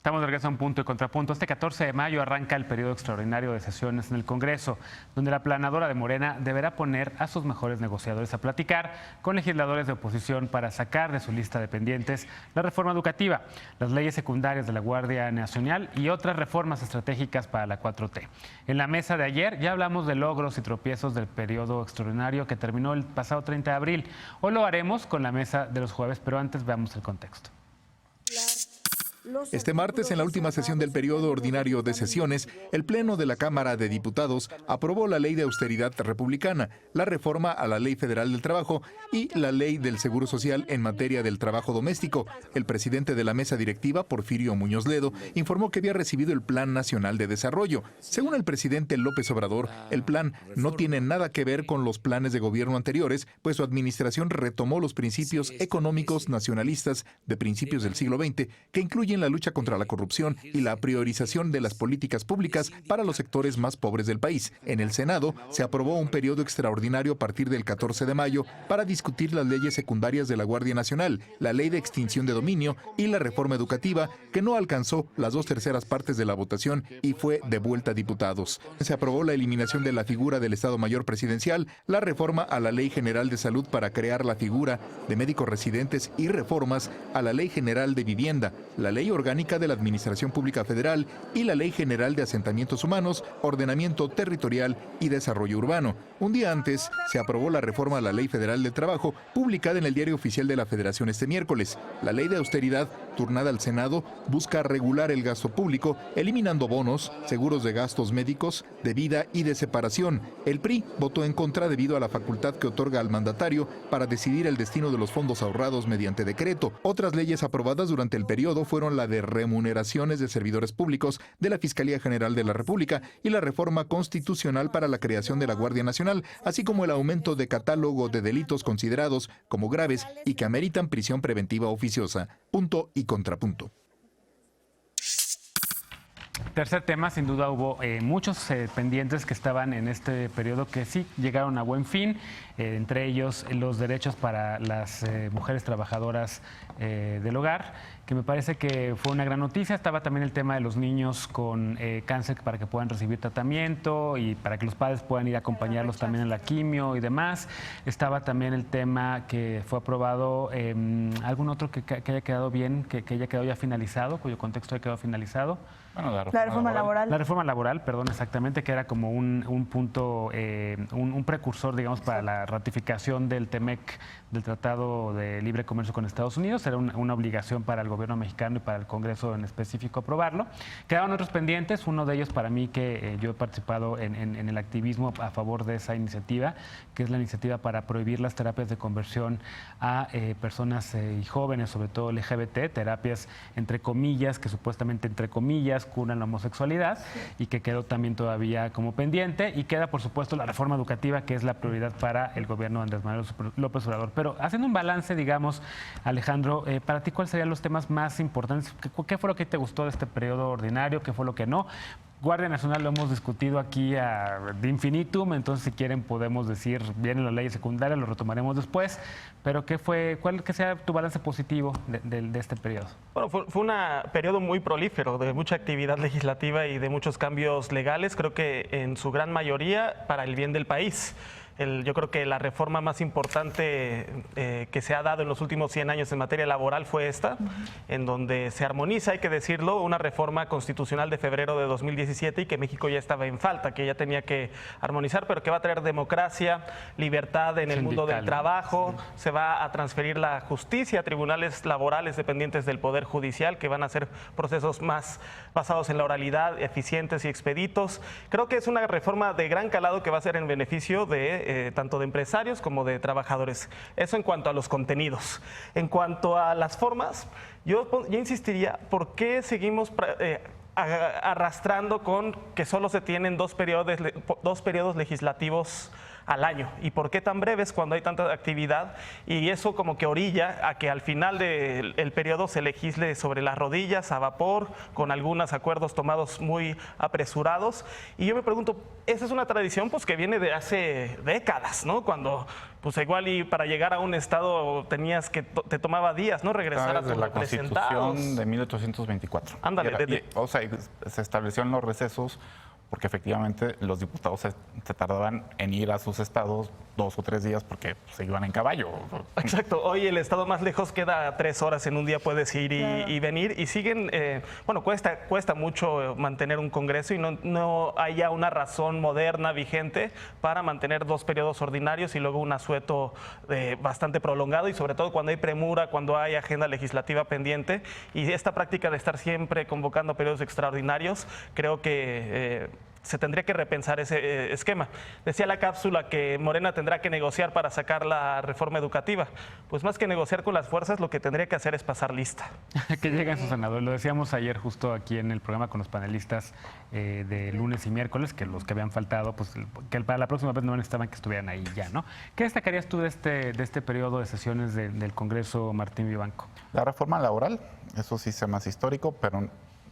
Estamos de regreso a Un Punto y Contrapunto. Este 14 de mayo arranca el periodo extraordinario de sesiones en el Congreso, donde la planadora de Morena deberá poner a sus mejores negociadores a platicar con legisladores de oposición para sacar de su lista de pendientes la reforma educativa, las leyes secundarias de la Guardia Nacional y otras reformas estratégicas para la 4T. En la mesa de ayer ya hablamos de logros y tropiezos del periodo extraordinario que terminó el pasado 30 de abril. Hoy lo haremos con la mesa de los jueves, pero antes veamos el contexto. Este martes, en la última sesión del periodo ordinario de sesiones, el Pleno de la Cámara de Diputados aprobó la Ley de Austeridad Republicana, la reforma a la Ley Federal del Trabajo y la Ley del Seguro Social en materia del trabajo doméstico. El presidente de la mesa directiva, Porfirio Muñoz Ledo, informó que había recibido el Plan Nacional de Desarrollo. Según el presidente López Obrador, el plan no tiene nada que ver con los planes de gobierno anteriores, pues su administración retomó los principios económicos nacionalistas de principios del siglo XX, que incluyen la lucha contra la corrupción y la priorización de las políticas públicas para los sectores más pobres del país. En el Senado se aprobó un periodo extraordinario a partir del 14 de mayo para discutir las leyes secundarias de la Guardia Nacional, la ley de extinción de dominio y la reforma educativa, que no alcanzó las 2/3 partes de la votación y fue devuelta a diputados. Se aprobó la eliminación de la figura del Estado Mayor Presidencial, la reforma a la Ley General de Salud para crear la figura de médicos residentes y reformas a la Ley General de Vivienda, la Ley Orgánica de la Administración Pública Federal y la Ley General de Asentamientos Humanos, Ordenamiento Territorial y Desarrollo Urbano. Un día antes se aprobó la reforma a la Ley Federal del Trabajo, publicada en el Diario Oficial de la Federación este miércoles. La Ley de Austeridad, turnada al Senado, busca regular el gasto público, eliminando bonos, seguros de gastos médicos, de vida y de separación. El PRI votó en contra debido a la facultad que otorga al mandatario para decidir el destino de los fondos ahorrados mediante decreto. Otras leyes aprobadas durante el periodo fueron la de remuneraciones de servidores públicos de la Fiscalía General de la República y la reforma constitucional para la creación de la Guardia Nacional, así como el aumento de catálogo de delitos considerados como graves y que ameritan prisión preventiva oficiosa. Punto y contrapunto. Tercer tema, sin duda hubo muchos pendientes que estaban en este periodo que sí llegaron a buen fin, entre ellos los derechos para las mujeres trabajadoras del hogar, que me parece que fue una gran noticia. Estaba también el tema de los niños con cáncer para que puedan recibir tratamiento y para que los padres puedan ir a acompañarlos también en la quimio y demás. Estaba también el tema que fue aprobado, algún otro que haya quedado bien, que haya quedado ya finalizado, cuyo contexto haya quedado finalizado. Bueno, la reforma laboral. La reforma laboral, perdón, exactamente, que era como un punto, un precursor, digamos, para la ratificación del TEMEC, del Tratado de Libre Comercio con Estados Unidos. Era una obligación para el gobierno mexicano y para el Congreso en específico aprobarlo. Quedaban otros pendientes, uno de ellos para mí que yo he participado en el activismo a favor de esa iniciativa, que es la iniciativa para prohibir las terapias de conversión a personas y jóvenes, sobre todo LGBT, terapias entre comillas, que supuestamente entre comillas curan la homosexualidad y que quedó también todavía como pendiente, y queda por supuesto la reforma educativa, que es la prioridad para el gobierno de Andrés Manuel López Obrador. Pero haciendo un balance, digamos, Alejandro, para ti, ¿cuáles serían los temas más importantes? ¿Qué fue lo que te gustó de este periodo ordinario? ¿Qué fue lo que no? Guardia Nacional lo hemos discutido aquí de infinitum, entonces si quieren podemos decir, vienen las leyes secundarias, lo retomaremos después, pero ¿cuál que sea tu balance positivo de este periodo? Bueno, fue un periodo muy prolífero, de mucha actividad legislativa y de muchos cambios legales, creo que en su gran mayoría para el bien del país. Yo creo que la reforma más importante que se ha dado en los últimos 100 años en materia laboral fue esta, en donde se armoniza, hay que decirlo, una reforma constitucional de febrero de 2017 y que México ya estaba en falta, que ya tenía que armonizar, pero que va a traer democracia, libertad en el mundo del trabajo, se va a transferir la justicia a tribunales laborales dependientes del Poder Judicial, que van a ser procesos más basados en la oralidad, eficientes y expeditos. Creo que es una reforma de gran calado que va a ser en beneficio de tanto de empresarios como de trabajadores. Eso en cuanto a los contenidos. En cuanto a las formas, yo insistiría, ¿por qué seguimos arrastrando con que solo se tienen dos periodos legislativos al año. ¿Y por qué tan breves cuando hay tanta actividad? Y eso como que orilla a que al final del periodo se legisle sobre las rodillas, a vapor, con algunos acuerdos tomados muy apresurados. Y yo me pregunto, esa es una tradición pues que viene de hace décadas, ¿no? Cuando pues igual y para llegar a un estado tenías que te tomaba días, ¿no? Regresar a tus la representados. Constitución de 1824. Ándale. O sea, se estableció en los recesos porque efectivamente los diputados se tardaban en ir a sus estados 2 o 3 días porque se iban en caballo. Exacto. Hoy el estado más lejos queda 3 horas en un día, puedes ir y venir. Y siguen, bueno, cuesta mucho mantener un congreso y no haya una razón moderna vigente para mantener 2 periodos ordinarios y luego un asueto bastante prolongado, y sobre todo cuando hay premura, cuando hay agenda legislativa pendiente. Y esta práctica de estar siempre convocando periodos extraordinarios, creo que se tendría que repensar ese esquema. Decía la cápsula que Morena tendrá que negociar para sacar la reforma educativa. Pues más que negociar con las fuerzas, lo que tendría que hacer es pasar lista. Que lleguen sus senadores. Lo decíamos ayer justo aquí en el programa con los panelistas de lunes y miércoles, que los que habían faltado, pues que para la próxima vez no necesitaban que estuvieran ahí ya, ¿no? ¿Qué destacarías tú de este periodo de sesiones del Congreso, Martín Vivanco? La reforma laboral, eso sí se más histórico, pero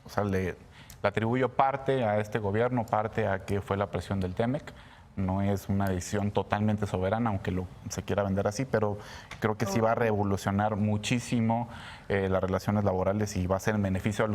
o sea, le atribuyo parte a este gobierno, parte a que fue la presión del TEMEC. No es una decisión totalmente soberana, aunque se quiera vender así, pero creo que sí va a revolucionar muchísimo las relaciones laborales y va a ser en beneficio de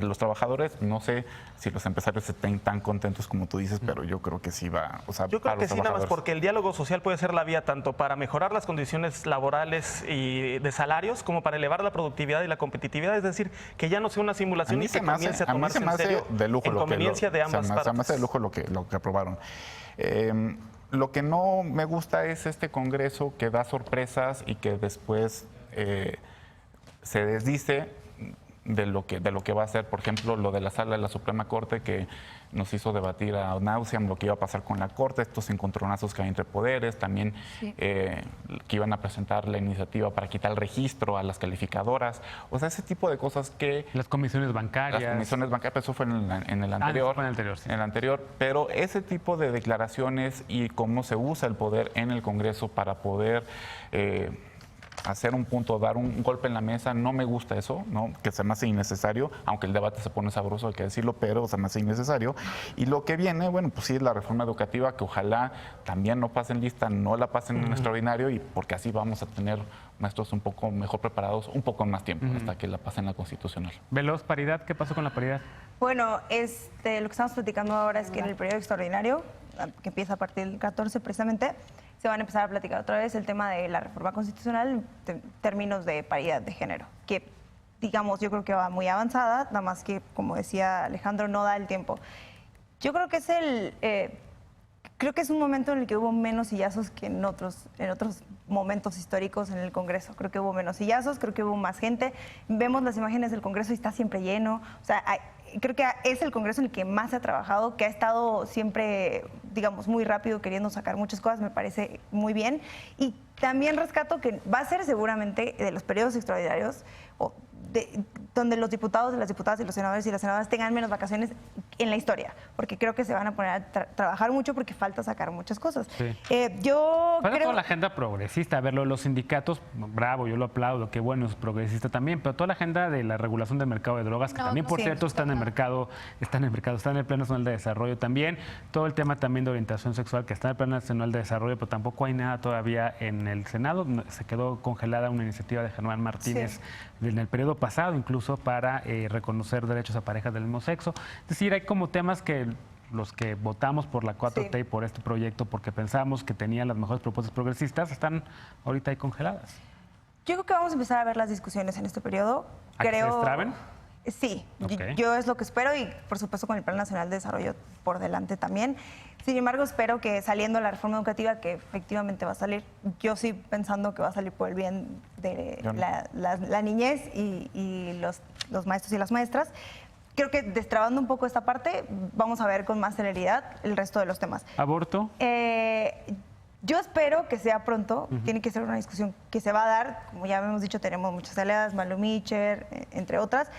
los trabajadores. No sé si los empresarios estén tan contentos como tú dices, pero yo creo que sí va. O sea, yo creo que sí, nada más porque el diálogo social puede ser la vía tanto para mejorar las condiciones laborales y de salarios como para elevar la productividad y la competitividad. Es decir, que ya no sea una simulación y que comience a tomarse en serio en conveniencia de ambas partes. Se me hace de lujo lo que aprobaron. Lo que no me gusta es este Congreso que da sorpresas y que después se desdice de lo que va a ser, por ejemplo, lo de la sala de la Suprema Corte, que nos hizo debatir a náuseam lo que iba a pasar con la Corte, estos encontronazos que hay entre poderes, también que iban a presentar la iniciativa para quitar el registro a las calificadoras, o sea, ese tipo de cosas que... Las comisiones bancarias. Las comisiones bancarias, eso fue en el anterior. Fue en el anterior, sí. En el anterior, pero ese tipo de declaraciones y cómo se usa el poder en el Congreso para poder... hacer un punto, dar un golpe en la mesa, no me gusta eso, ¿no? Que se me hace innecesario, aunque el debate se pone sabroso, hay que decirlo, pero se me hace innecesario. Y lo que viene, bueno, pues sí es la reforma educativa, que ojalá también no pasen lista, no la pasen en extraordinario, y porque así vamos a tener maestros un poco mejor preparados, un poco más tiempo, hasta que la pasen la constitucional. Veloz, paridad, ¿qué pasó con la paridad? Bueno, lo que estamos platicando ahora es que en el periodo extraordinario, que empieza a partir del 14 precisamente, se van a empezar a platicar otra vez el tema de la reforma constitucional en términos de paridad de género, que digamos yo creo que va muy avanzada, nada más que como decía Alejandro no da el tiempo. Yo creo que es un momento en el que hubo menos sillazos que en otros momentos históricos en el Congreso. Creo que hubo menos sillazos, creo que hubo más gente. Vemos las imágenes del Congreso y está siempre lleno. O sea, creo que es el Congreso en el que más se ha trabajado, que ha estado siempre, digamos, muy rápido queriendo sacar muchas cosas, me parece muy bien. Y también rescato que va a ser seguramente de los periodos extraordinarios donde los diputados, las diputadas y los senadores y las senadoras tengan menos vacaciones en la historia, porque creo que se van a poner a trabajar mucho porque falta sacar muchas cosas. Sí. Yo creo... toda la agenda progresista, a ver, los sindicatos, bravo, yo lo aplaudo, qué bueno, es progresista también, pero toda la agenda de la regulación del mercado de drogas, que también, por cierto, está en el mercado, está en el Plan Nacional de Desarrollo también, todo el tema también de orientación sexual, que está en el Plan Nacional de Desarrollo, pero tampoco hay nada todavía en el Senado, se quedó congelada una iniciativa de Germán Martínez en el periodo pasado, incluso para reconocer derechos a parejas del mismo sexo. Es decir, hay como temas que los que votamos por la 4T y por este proyecto porque pensamos que tenían las mejores propuestas progresistas están ahorita ahí congeladas. Yo creo que vamos a empezar a ver las discusiones en este periodo. ¿A que se destraben? Sí, yo es lo que espero y por supuesto con el Plan Nacional de Desarrollo por delante también. Sin embargo, espero que saliendo la reforma educativa, que efectivamente va a salir, yo sí pensando que va a salir por el bien de la niñez y los maestros y las maestras. Creo que destrabando un poco esta parte, vamos a ver con más celeridad el resto de los temas. ¿Aborto? Yo espero que sea pronto, tiene que ser una discusión que se va a dar, como ya hemos dicho, tenemos muchas aliadas, Malu Micher, entre otras.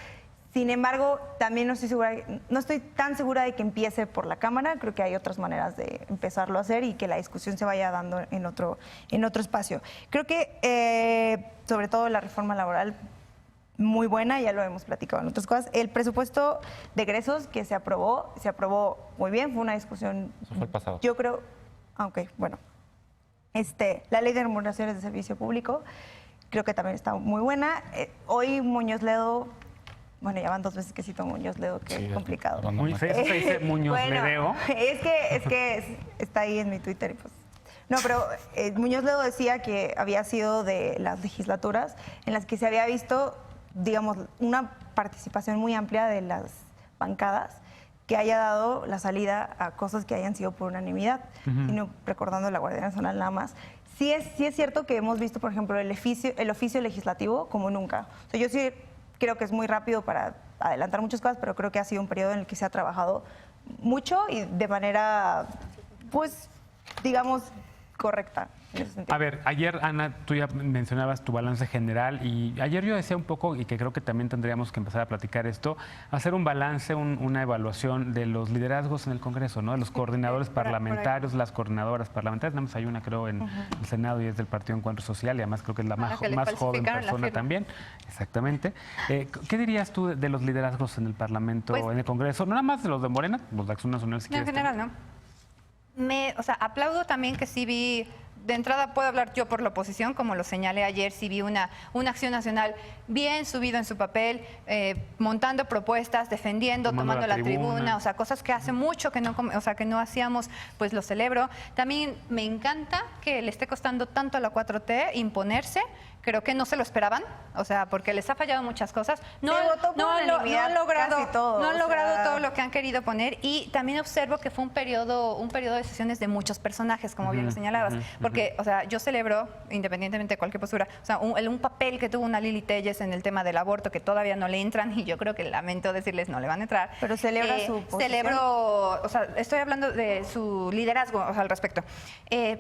Sin embargo, también no estoy tan segura de que empiece por la Cámara. Creo que hay otras maneras de empezarlo a hacer y que la discusión se vaya dando en otro espacio. Creo que, sobre todo, la reforma laboral, muy buena, ya lo hemos platicado en otras cosas. El presupuesto de egresos que se aprobó muy bien, fue una discusión. Eso fue el pasado. Yo creo, aunque, bueno, la ley de remuneraciones de servicio público, creo que también está muy buena. Hoy Muñoz Ledo. Bueno, ya van 2 veces que cito Muñoz Ledo, que es complicado. Muy feo, se dice Muñoz Ledeo. Es que está ahí en mi Twitter y pues... No, pero Muñoz Ledo decía que había sido de las legislaturas en las que se había visto, digamos, una participación muy amplia de las bancadas que haya dado la salida a cosas que hayan sido por unanimidad, y no recordando la Guardia Nacional nada más. Sí es cierto que hemos visto, por ejemplo, el oficio legislativo como nunca. O sea, yo sí creo que es muy rápido para adelantar muchas cosas, pero creo que ha sido un periodo en el que se ha trabajado mucho y de manera, pues, digamos, correcta. En ese sentido. A ver, ayer, Ana, tú ya mencionabas tu balance general y ayer yo decía un poco, y que creo que también tendríamos que empezar a platicar esto, hacer un balance, una evaluación de los liderazgos en el Congreso, ¿no? De los coordinadores parlamentarios, las coordinadoras parlamentarias. Nada más hay una, creo, en el Senado y es del Partido Encuentro Social y además creo que es la más joven persona también. Exactamente. ¿Qué dirías tú de los liderazgos en el Parlamento, en el Congreso? No nada más de los de Morena, los de Acción Nacional, si quieres. En general, ¿no? O sea, aplaudo también que sí vi, de entrada puedo hablar yo por la oposición, como lo señalé ayer, sí vi una Acción Nacional bien subido en su papel, montando propuestas, defendiendo, tomando la tribuna, o sea, cosas que hace mucho que no hacíamos, pues lo celebro. También me encanta que le esté costando tanto a la 4T imponerse. Creo que no se lo esperaban, o sea, porque les ha fallado muchas cosas. No han logrado todo lo que han querido poner, y también observo que fue un periodo de sesiones de muchos personajes, como bien lo señalabas, porque, o sea, yo celebro, independientemente de cualquier postura, o sea, un papel que tuvo una Lili Telles en el tema del aborto, que todavía no le entran, y yo creo que lamento decirles no le van a entrar. Pero celebra su posición. Celebro, o sea, estoy hablando de su liderazgo, o sea, al respecto.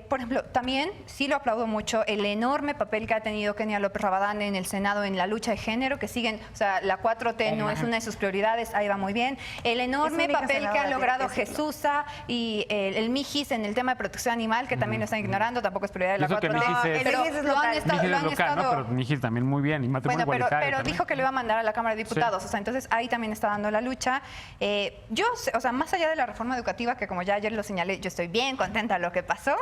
Por ejemplo, también sí lo aplaudo mucho, el enorme papel que ha tenido Kenia López Rabadán en el Senado en la lucha de género, que siguen, o sea, la 4T no es una de sus prioridades, ahí va muy bien. El enorme papel que ha logrado Jesusa y el Mijis en el tema de protección animal, que también lo están ignorando, tampoco es prioridad de la 4T. Pero lo han estado... Pero Mijis también muy bien, y matrimonio igualitario pero dijo que lo iba a mandar a la Cámara de Diputados, o sea, entonces ahí también está dando la lucha. Yo, o sea, más allá de la reforma educativa, que como ya ayer lo señalé, yo estoy bien contenta de lo que pasó,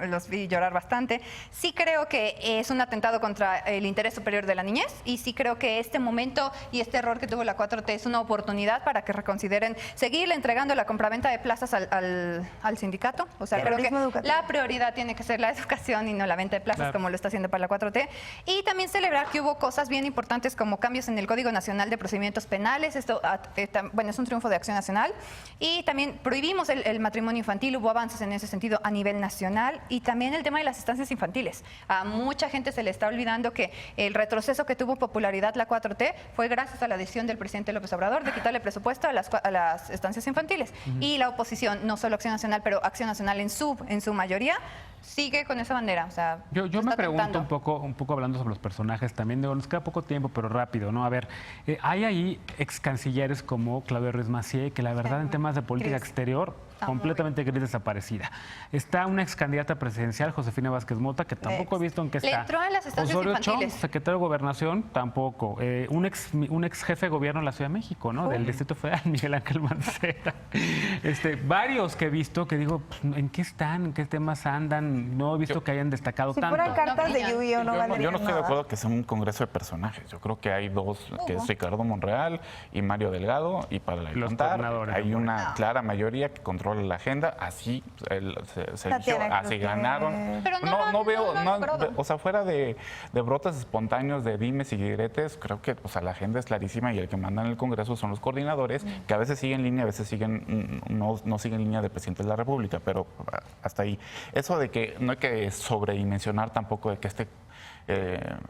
los vi llorar bastante, sí creo que es un atentado contra el interés superior de la niñez, y sí creo que este momento y este error que tuvo la 4T es una oportunidad para que reconsideren seguirle entregando la compraventa de plazas al sindicato. O sea, creo que la prioridad tiene que ser la educación y no la venta de plazas, como lo está haciendo para la 4T. Y también celebrar que hubo cosas bien importantes como cambios en el Código Nacional de Procedimientos Penales. Esto, bueno, es un triunfo de Acción Nacional. Y también prohibimos el matrimonio infantil, hubo avances en ese sentido a nivel nacional. Y también el tema de las estancias infantiles. A mucha gente se le está olvidando que el retroceso que tuvo popularidad la 4T fue gracias a la decisión del presidente López Obrador de quitarle presupuesto a las estancias infantiles. Y la oposición, no solo Acción Nacional, pero Acción Nacional en su mayoría, sigue con esa bandera. O sea, yo me pregunto un poco hablando sobre los personajes también, digo, nos queda poco tiempo, pero rápido, ¿no? A ver, hay ahí ex cancilleres como Claudio Ruiz Massieu, que la verdad en temas de política exterior, completamente gris, desaparecida. Está una ex candidata presidencial, Josefina Vázquez Mota, que tampoco he visto en qué está. Le entró a las estancias Osorio infantiles. Chong, secretario de Gobernación, tampoco. Un ex jefe de gobierno de la Ciudad de México, ¿no? Del Distrito Federal, Miguel Ángel Mancera. Varios que he visto que digo, ¿en qué están? ¿En qué temas andan? No he visto que hayan destacado tanto. Si fueran cartas de lluvia, no valdrían Yo no estoy de nada. acuerdo que sea un congreso de personajes. Yo creo que hay dos, que es Ricardo Monreal y Mario Delgado, y para de Los contar, coordinadores, hay ¿no? una clara mayoría que controla la agenda. Así se eligió, así ganaron. Pero No veo, han logrado. o sea, fuera de brotes espontáneos, de dimes y diretes, creo que, o sea, la agenda es clarísima, y el que manda en el Congreso son los coordinadores, que a veces siguen línea, a veces no siguen línea de presidente de la República, pero hasta ahí. Eso de que no hay que sobredimensionar tampoco de que este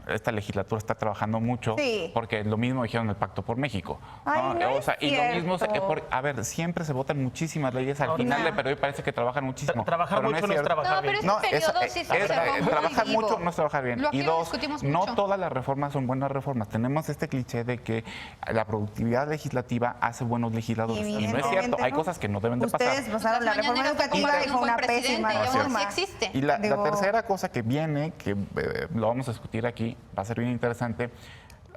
esta legislatura está trabajando mucho, Sí. porque lo mismo dijeron en el Pacto por México. Ay, no O sea, es y lo mismo, cierto. a ver, siempre se votan muchísimas leyes al final del periodo y parece que trabajan muchísimo. Trabajar pero mucho no es cierto. trabajar No, pero bien. este periodo sí se observó muy trabajar vivo. mucho no es trabajar bien. Aquí Y lo dos, discutimos no mucho. todas las reformas son buenas reformas. Tenemos este cliché de que la productividad legislativa hace buenos legisladores. Y no es cierto. Evidentemente Hay no. cosas que no deben de Ustedes pasar. pasaron la Las reforma mañaneras educativa con y fue un una buen pésima presidente, y aún reforma. así existe. Y la Digo- tercera cosa que viene, que lo vamos a discutir aquí, va a ser bien interesante.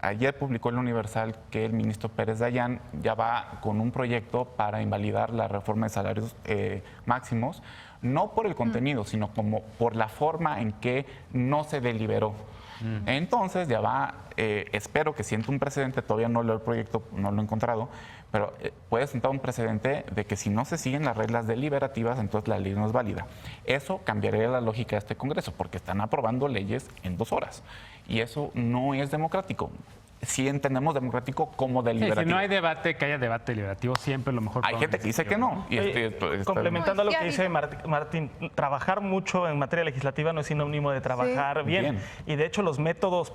Ayer publicó el Universal que el ministro Pérez Dayán ya va con un proyecto para invalidar la reforma de salarios máximos, no por el contenido, sino como por la forma en que no se deliberó. Entonces ya va, espero que sienta un precedente, todavía no leo el proyecto, no lo he encontrado, pero puede sentar un precedente de que si no se siguen las reglas deliberativas, entonces la ley no es válida. Eso cambiaría la lógica de este Congreso, porque están aprobando leyes en 2 horas. Y eso no es democrático. Sí entendemos democrático como Sí, deliberativo. si no hay debate, que haya debate deliberativo, siempre lo mejor. Hay gente que dice que no. Y Oye, complementando No, lo es que que dice Martín, trabajar mucho en materia legislativa no es sinónimo de trabajar bien. Y de hecho los métodos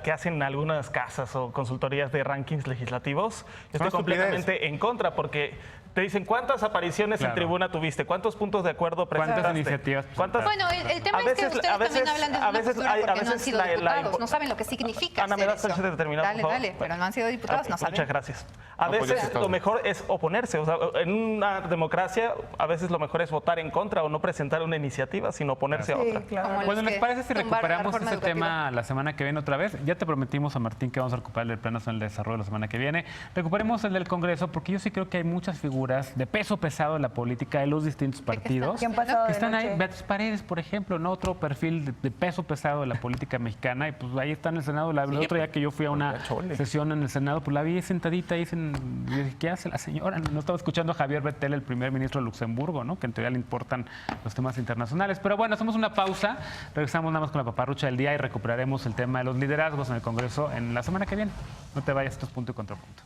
que hacen algunas casas o consultorías de rankings legislativos, estoy completamente en contra, porque te dicen cuántas apariciones en tribuna tuviste, cuántos puntos de acuerdo presentaste. ¿Cuántas iniciativas presentaste? Bueno, el tema es que ustedes también hablan de una postura porque no han sido diputados, no saben lo que significa Ana, ¿me hacer das chance eso. de terminar, Dale, por favor? dale, pero no han sido diputados, no saben. Muchas gracias. A No, pues ya veces está todo. lo mejor es oponerse. O sea, en una democracia, a veces lo mejor es votar en contra o no presentar una iniciativa, sino oponerse a Sí, otra. claro. Como Bueno, los ¿les que parece si tumbaron la recuperamos reforma ese educativa? tema la semana que viene otra vez? Ya te prometimos a Martín que vamos a recuperar el Plan Nacional de Desarrollo la semana que viene. Recuperemos el del Congreso, porque yo sí creo que hay muchas figuras de peso pesado en la política de los distintos partidos ¿Qué han pasado que de están ahí. noche? Beatriz Paredes, por ejemplo, ¿no? Otro perfil de peso pesado de la política mexicana, y pues ahí está en el Senado. El otro día que yo fui a una sesión en el Senado, pues la vi sentadita ahí, y dije, ¿qué hace la señora? No estaba escuchando a Javier Bettel, el primer ministro de Luxemburgo, ¿no? Que en teoría le importan los temas internacionales. Pero bueno, hacemos una pausa, regresamos nada más con la paparrucha del día y recuperaremos el tema de los liderazgos en el Congreso en la semana que viene. No te vayas, esto es Punto y Contrapunto.